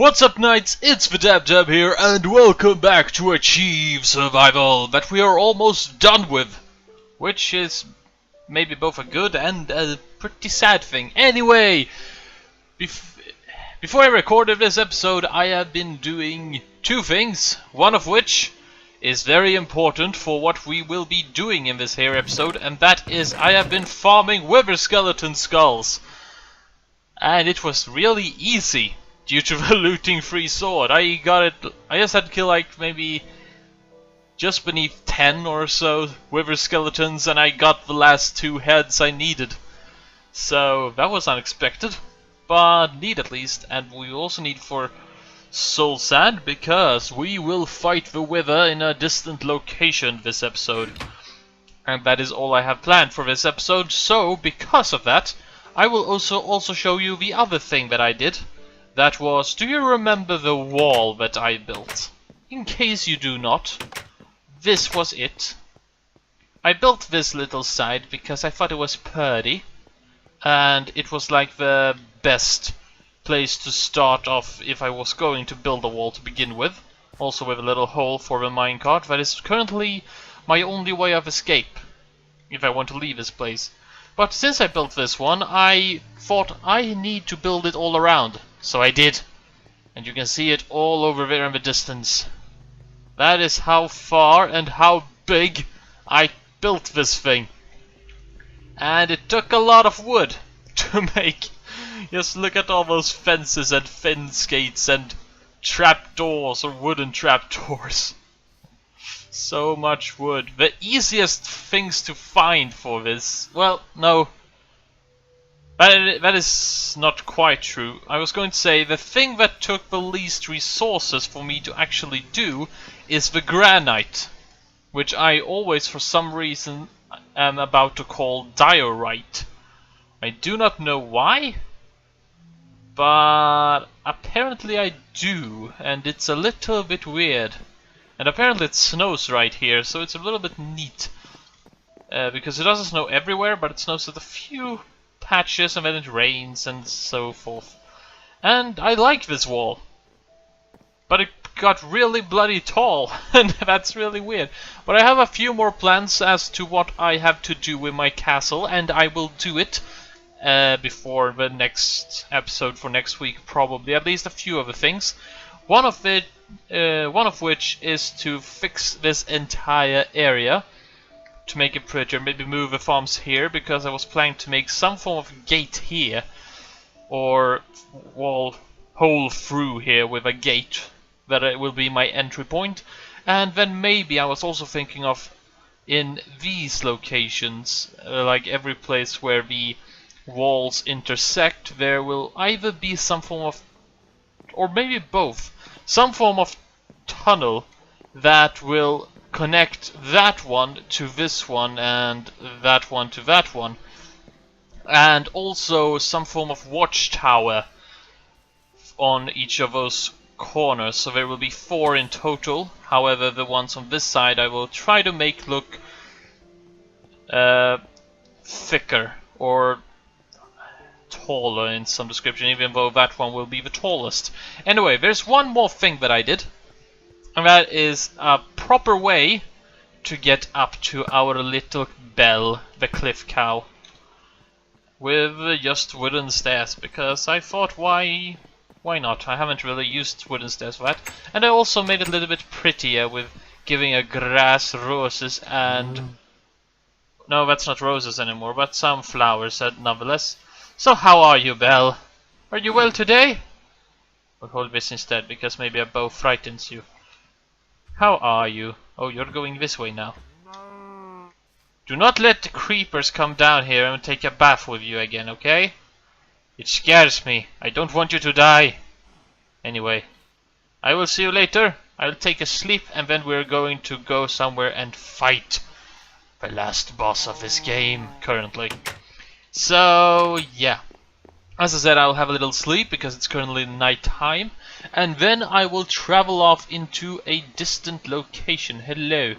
What's up, knights? It's theDABTAB here, and welcome back to Achieve Survival that we are almost done with, which is maybe both a good and a pretty sad thing. Anyway, before I recorded this episode, I have been doing two things, one of which is very important for what we will be doing in this here episode, and that is I have been farming wither skeleton skulls. And it was really easy due to the looting free sword. I just had to kill like maybe just beneath 10 or so wither skeletons, and I got the last 2 heads I needed. So that was unexpected, but neat at least. And we also need for soul sand, because we will fight the wither in a distant location this episode. And that is all I have planned for this episode, so because of that, I will also show you the other thing that I did. That was, do you remember the wall that I built? In case you do not, this was it. I built this little side because I thought it was pretty, and it was like the best place to start off if I was going to build a wall to begin with. Also with a little hole for the minecart. That is currently my only way of escape if I want to leave this place. But since I built this one, I thought I need to build it all around. So I did. And you can see it all over there in the distance. That is how far and how big I built this thing. And it took a lot of wood to make. Just look at all those fences and fence gates and trapdoors, or wooden trapdoors. So much wood. The easiest things to find for this... Well, no. That is not quite true. I was going to say the thing that took the least resources for me to actually do is the granite, which I always for some reason am about to call diorite. I do not know why, but apparently I do, and it's a little bit weird. And apparently it snows right here, so it's a little bit neat. Because it doesn't snow everywhere, but it snows at a few patches, and then it rains and so forth. And I like this wall. But it got really bloody tall, and that's really weird. But I have a few more plans as to what I have to do with my castle, and I will do it before the next episode for next week, probably. At least a few of the things. One of which is to fix this entire area to make it prettier. Maybe move the farms here, because I was planning to make some form of gate here, or wall hole through here with a gate that it will be my entry point. And then maybe I was also thinking of in these locations, like every place where the walls intersect, there will either be some form of, or maybe both, some form of tunnel that will connect that one to this one and that one to that one, and also some form of watchtower on each of those corners. So there will be 4 in total. However, the ones on this side I will try to make look thicker or taller in some description, even though that one will be the tallest. Anyway, there's one more thing that I did, and that is a proper way to get up to our little bell, the cliff cow, with just wooden stairs, because I thought why not? I haven't really used wooden stairs for that. And I also made it a little bit prettier with giving a grass roses and... No, that's not roses anymore, but some flowers nonetheless. So how are you, Belle? Are you well today? We'll hold this instead, because maybe a bow frightens you. How are you? Oh, you're going this way now. Do not let the creepers come down here and take a bath with you again, okay? It scares me. I don't want you to die. Anyway, I will see you later. I'll take a sleep, and then we're going to go somewhere and fight the last boss of this game currently. So, yeah. As I said, I'll have a little sleep because it's currently night time, and then I will travel off into a distant location. Hello.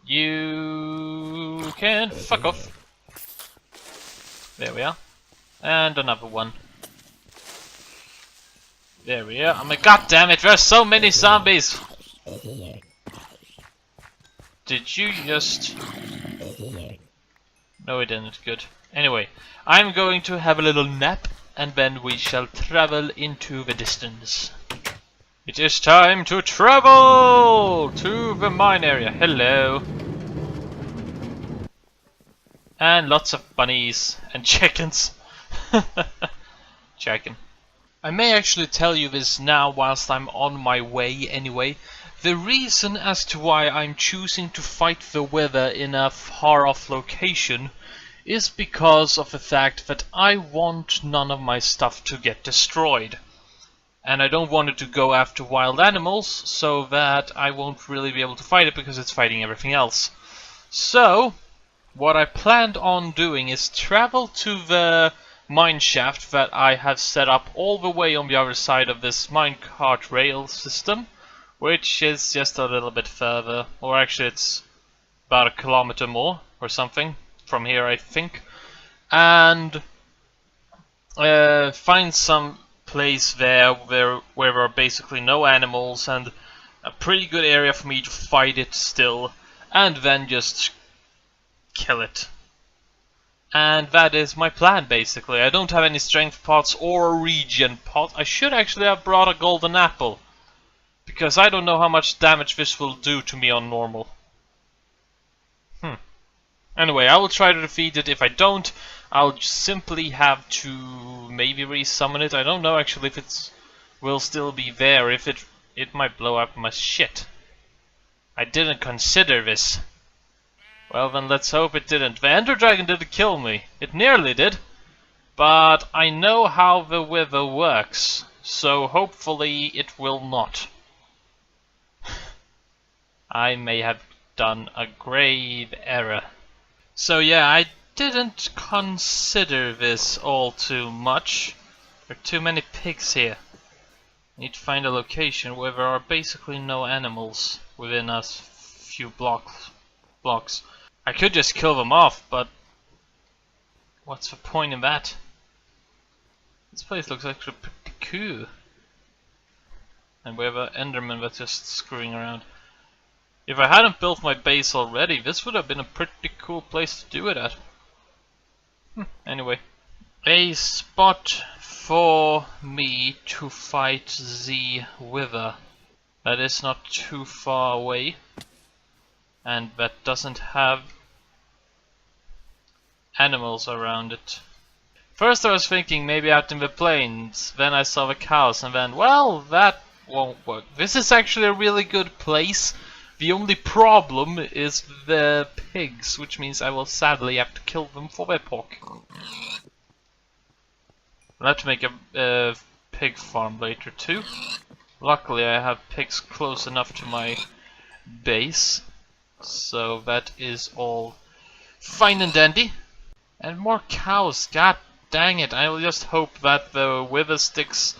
You can fuck off. There we are. And another one. There we are. Oh my god damn it, there's so many zombies! Did you just... No, it didn't. Good. Anyway, I'm going to have a little nap, and then we shall travel into the distance. It is time to travel to the mine area. Hello. And lots of bunnies and chickens. Chicken. I may actually tell you this now whilst I'm on my way anyway. The reason as to why I'm choosing to fight the weather in a far off location is because of the fact that I want none of my stuff to get destroyed. And I don't want it to go after wild animals, so that I won't really be able to fight it because it's fighting everything else. So, what I planned on doing is travel to the mine shaft that I have set up all the way on the other side of this minecart rail system, which is just a little bit further, or actually it's about 1 kilometer more or something from here, I think, and find some place there where there are basically no animals and a pretty good area for me to fight it still, and then just kill it. And that is my plan basically. I don't have any strength pots or regen pots. I should actually have brought a golden apple, because I don't know how much damage this will do to me on normal. Anyway, I will try to defeat it. If I don't, I'll simply have to maybe resummon it. I don't know actually if it will still be there. If it might blow up my shit. I didn't consider this. Well then, let's hope it didn't. The Ender Dragon didn't kill me. It nearly did. But I know how the weather works, so hopefully it will not. I may have done a grave error. So yeah, I didn't consider this all too much. There are too many pigs here. Need to find a location where there are basically no animals within a few blocks. I could just kill them off, but what's the point in that? This place looks actually pretty cool. And we have an Enderman that's just screwing around. If I hadn't built my base already, this would have been a pretty cool place to do it at. Anyway. A spot for me to fight the wither. That is not too far away. And that doesn't have animals around it. First I was thinking maybe out in the plains, then I saw the cows, and then, well, that won't work. This is actually a really good place. The only problem is the pigs, which means I will sadly have to kill them for their pork. I'll have to make a pig farm later too. Luckily I have pigs close enough to my base, so that is all fine and dandy. And more cows, god dang it, I will just hope that the wither sticks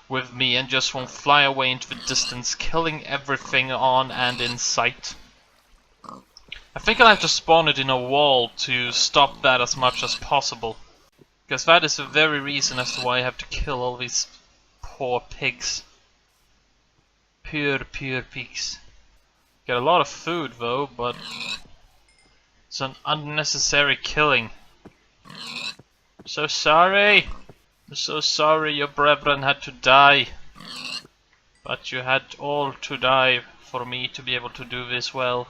with me and just won't fly away into the distance, killing everything on and in sight. I think I'll have to spawn it in a wall to stop that as much as possible, because that is the very reason as to why I have to kill all these poor pigs. Poor pigs. Get a lot of food though, but it's an unnecessary killing. So sorry! I'm so sorry your brethren had to die. But you had all to die for me to be able to do this well.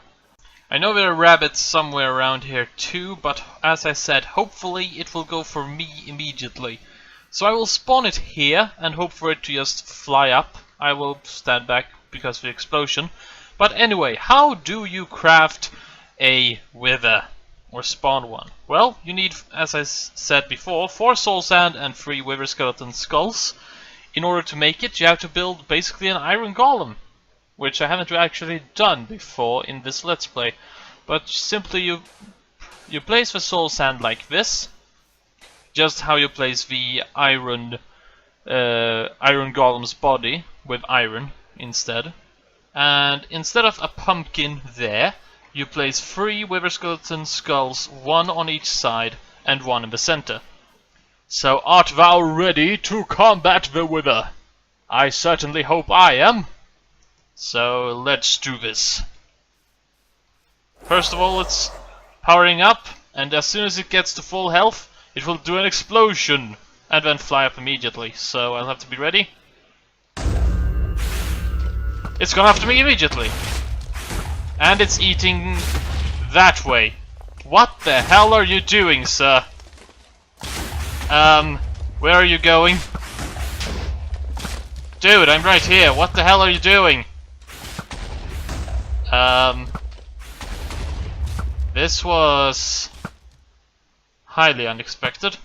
I know there are rabbits somewhere around here too, but as I said, hopefully it will go for me immediately. So I will spawn it here and hope for it to just fly up. I will stand back because of the explosion. But anyway, how do you craft a wither? Or spawn one? Well, you need, as I said before, 4 soul sand and 3 wither skeleton skulls. In order to make it, you have to build basically an iron golem, which I haven't actually done before in this let's play. But simply you place the soul sand like this, just how you place the iron golem's body with iron instead. And instead of a pumpkin there, you place 3 wither skeleton skulls, 1 on each side and 1 in the center. So art thou ready to combat the wither? I certainly hope I am. So let's do this. First of all, it's powering up, and as soon as it gets to full health, it will do an explosion and then fly up immediately. So I'll have to be ready. It's gone after me immediately. And it's eating that way. What the hell are you doing, sir? Where are you going? Dude, I'm right here. What the hell are you doing? This was highly unexpected.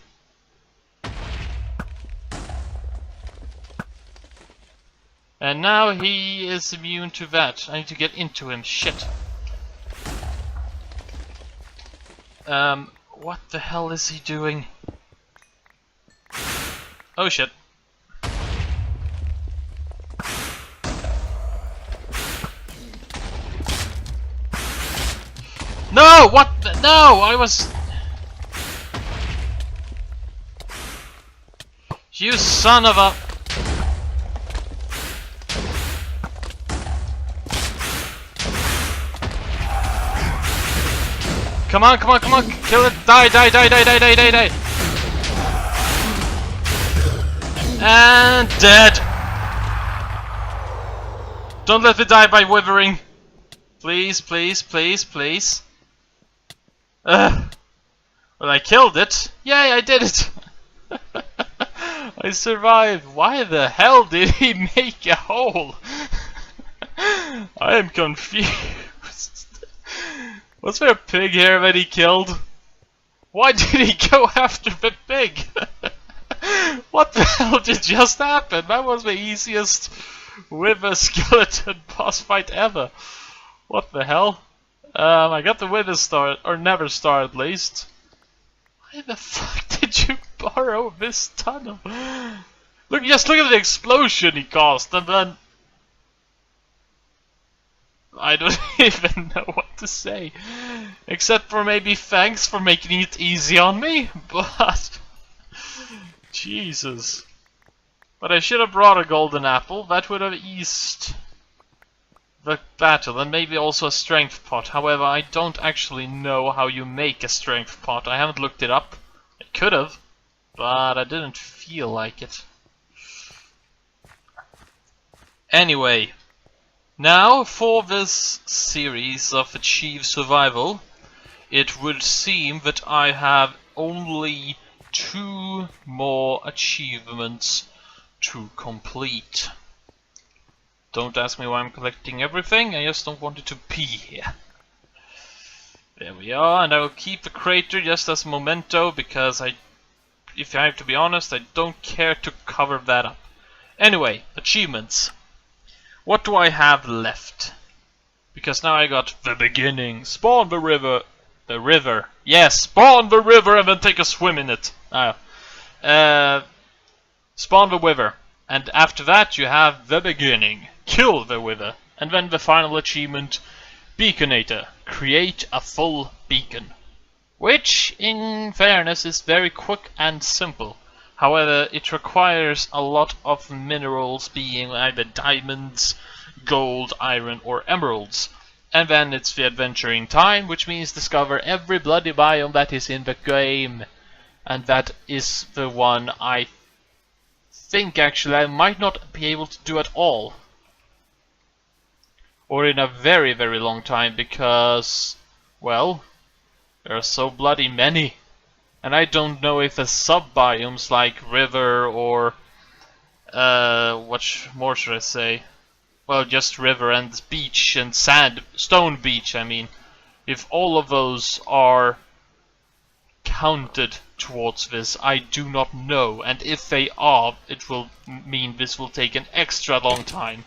And now he is immune to that. I need to get into him. Shit. What the hell is he doing? Oh shit. No! What the? No! I was... You son of a... Come on, come on, come on! Kill it! Die, die, die, die, die, die, die, die! And dead! Don't let me die by withering! Please, please, please, please. Well, I killed it. Yay, I did it! I survived. Why the hell did he make a hole? I am confused. Was there a pig here that he killed? Why did he go after the pig? What the hell did just happen? That was the easiest wither skeleton boss fight ever. What the hell? I got the wither star, or never star at least. Why the fuck did you borrow this tunnel? Look, just look at the explosion he caused, and then... I don't even know what to say. Except for maybe thanks for making it easy on me, but... Jesus. But I should have brought a golden apple, that would have eased the battle, and maybe also a strength pot. However, I don't actually know how you make a strength pot. I haven't looked it up. I could have, but I didn't feel like it. Anyway, now for this series of Achieve Survival, it would seem that I have only 2 more achievements to complete. Don't ask me why I'm collecting everything, I just don't want it to be here. There we are, and I will keep the crater just as a memento, because if I have to be honest, I don't care to cover that up. Anyway, achievements. What do I have left? Because now I got the beginning. Spawn the river. The river. Yes, spawn the river and then take a swim in it. Spawn the wither. And after that you have the beginning. Kill the wither. And then the final achievement, Beaconator. Create a full beacon. Which, in fairness, is very quick and simple. However, it requires a lot of minerals, being either diamonds, gold, iron, or emeralds. And then it's the adventuring time, which means discover every bloody biome that is in the game. And that is the one I think actually I might not be able to do at all. Or in a very, very long time, because, well, there are so bloody many. And I don't know if the sub-biomes like river or, what more should I say? Well, just river and beach and sand, stone beach, I mean. If all of those are counted towards this, I do not know. And if they are, it will mean this will take an extra long time.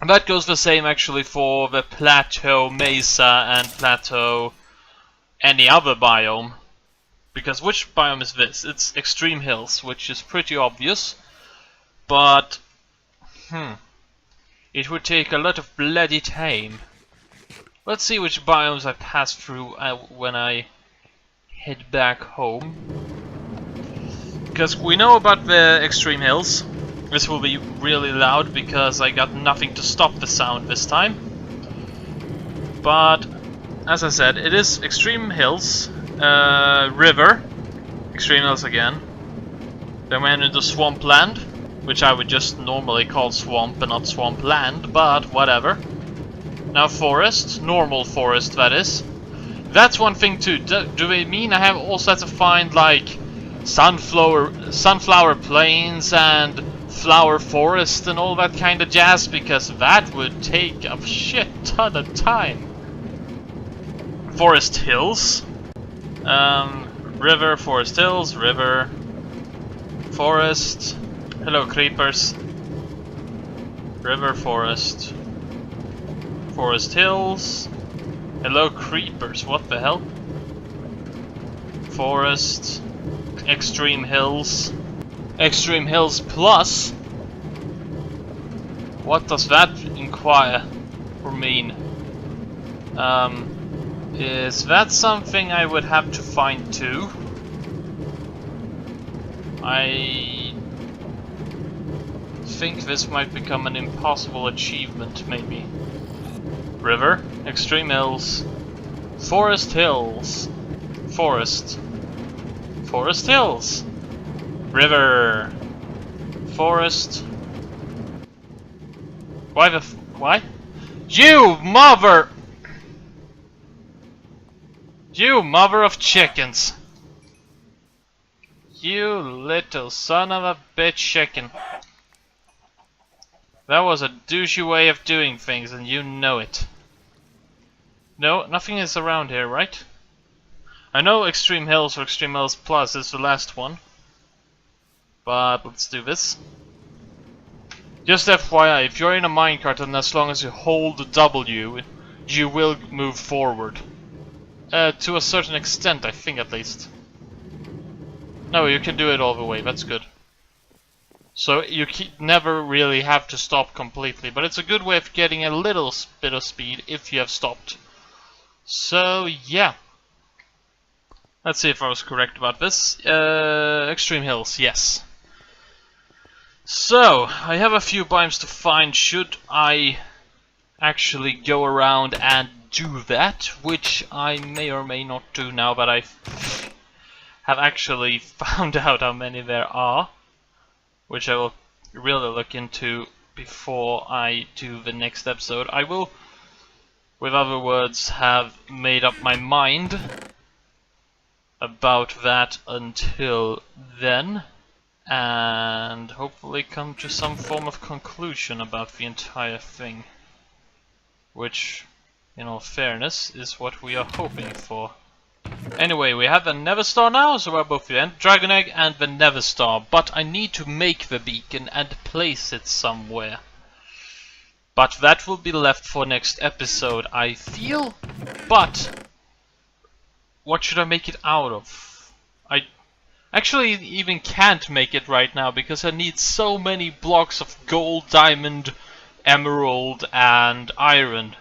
And that goes the same actually for the plateau mesa and plateau any other biome. Because which biome is this? It's extreme hills, which is pretty obvious. But, it would take a lot of bloody time. Let's see which biomes I pass through when I head back home. Because we know about the extreme hills. This will be really loud because I got nothing to stop the sound this time. But as I said, it is extreme hills, river, extreme hills again. Then we enter into swampland, which I would just normally call swamp and not swampland, but whatever. Now forest, normal forest that is. That's one thing too. Do it mean I have also had to find like sunflower plains and flower forest and all that kind of jazz, because that would take a shit ton of time. Forest hills, river, forest hills, river, forest. Hello, creepers. River, forest, forest hills. Hello, creepers. What the hell? Forest, extreme hills. Extreme hills plus. What does that inquire or mean? Is that something I would have to find too? I think this might become an impossible achievement, maybe. River, extreme hills, forest hills, forest, forest hills, river, forest. Why? You mother! You mother of chickens! You little son of a bitch chicken. That was a douchey way of doing things, and you know it. No, nothing is around here, right? I know Extreme Hills or Extreme Hills Plus is the last one. But let's do this. Just FYI, if you're in a minecart and as long as you hold W, you will move forward. To a certain extent, I think at least. No, you can do it all the way, that's good. So you never really have to stop completely, but it's a good way of getting a little bit of speed if you have stopped. So yeah. Let's see if I was correct about this. Extreme Hills, yes. So, I have a few biomes to find should I actually go around and do that, which I may or may not do now that I have actually found out how many there are, which I will really look into before I do the next episode. I will, with other words, have made up my mind about that until then, and hopefully come to some form of conclusion about the entire thing, which, in all fairness, is what we are hoping for. Anyway, we have the Nether Star now, so we're both the Dragon Egg and the Nether Star, but I need to make the beacon and place it somewhere. But that will be left for next episode, I feel. But what should I make it out of? I actually even can't make it right now because I need so many blocks of gold, diamond, emerald and iron.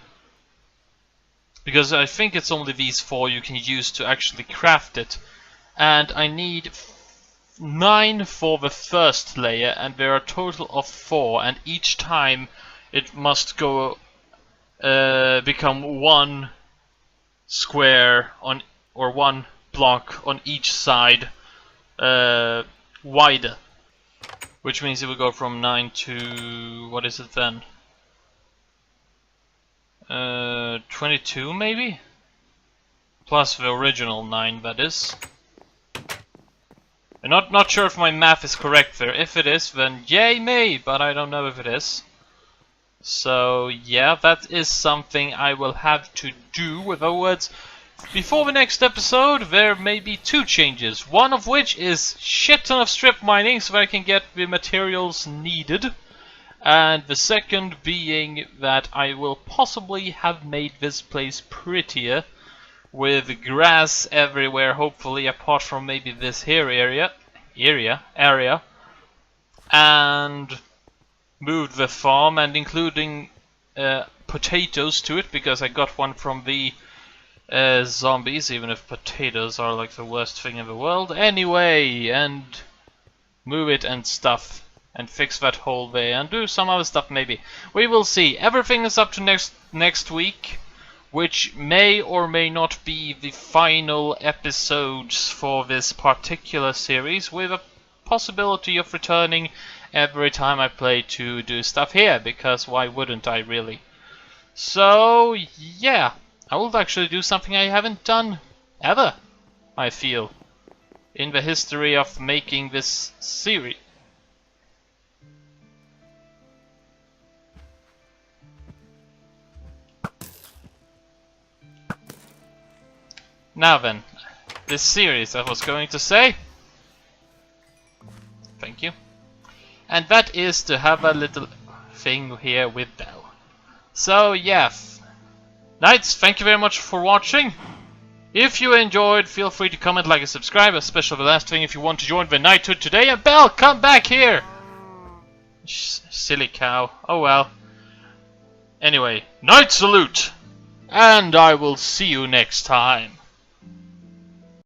Because I think it's only these 4 you can use to actually craft it. And I need 9 for the first layer, and there are a total of 4, and each time it must go become 1 square on, or 1 block on each side wider. Which means it will go from 9 to, what is it then? 22 maybe? Plus the original 9, that is. I'm not sure if my math is correct there. If it is, then yay me, but I don't know if it is. So yeah, that is something I will have to do. With other words, before the next episode there may be 2 changes. One of which is shit ton of strip mining so that I can get the materials needed. And the second being that I will possibly have made this place prettier with grass everywhere, hopefully, apart from maybe this here area, and moved the farm and including potatoes to it, because I got one from the zombies, even if potatoes are like the worst thing in the world. Anyway, and move it and stuff. and fix that hallway and do some other stuff maybe. We will see. Everything is up to next week, which may or may not be the final episodes for this particular series, with a possibility of returning every time I play to do stuff here, because why wouldn't I really? So yeah, I will actually do something I haven't done ever, I feel, in the history of making this series. Now then, this series I was going to say. Thank you. And that is to have a little thing here with Bell. So yeah, Knights, thank you very much for watching. If you enjoyed, feel free to comment, like, and subscribe, especially the last thing if you want to join the Knighthood today. And Bell, come back here! Silly cow. Oh well. Anyway, Knight salute! And I will see you next time.